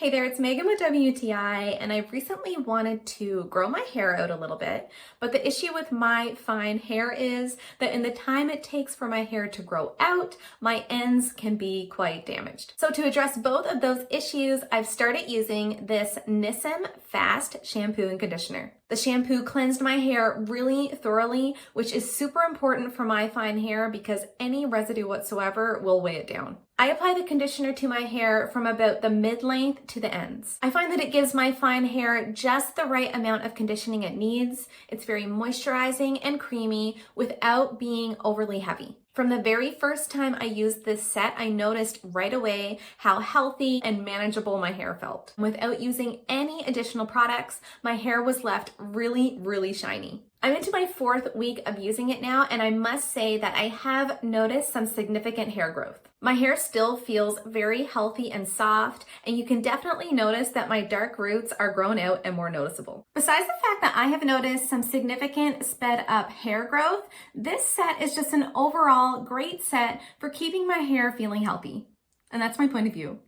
Hey there, it's Megan with WTI, and I recently wanted to grow my hair out a little bit, but the issue with my fine hair is that in the time it takes for my hair to grow out, my ends can be quite damaged. So to address both of those issues, I've started using this NISIM F.A.S.T shampoo and conditioner. The shampoo cleansed my hair really thoroughly, which is super important for my fine hair because any residue whatsoever will weigh it down. I apply the conditioner to my hair from about the mid-length to the ends. I find that it gives my fine hair just the right amount of conditioning it needs. It's very moisturizing and creamy without being overly heavy. From the very first time I used this set, I noticed right away how healthy and manageable my hair felt. Without using any additional products, my hair was left really shiny. I'm into my 4th week of using it now, and I must say that I have noticed some significant hair growth. My hair still feels very healthy and soft, and you can definitely notice that my dark roots are grown out and more noticeable. Besides the fact that I have noticed some significant sped up hair growth, this set is just an overall great set for keeping my hair feeling healthy. And that's my point of view.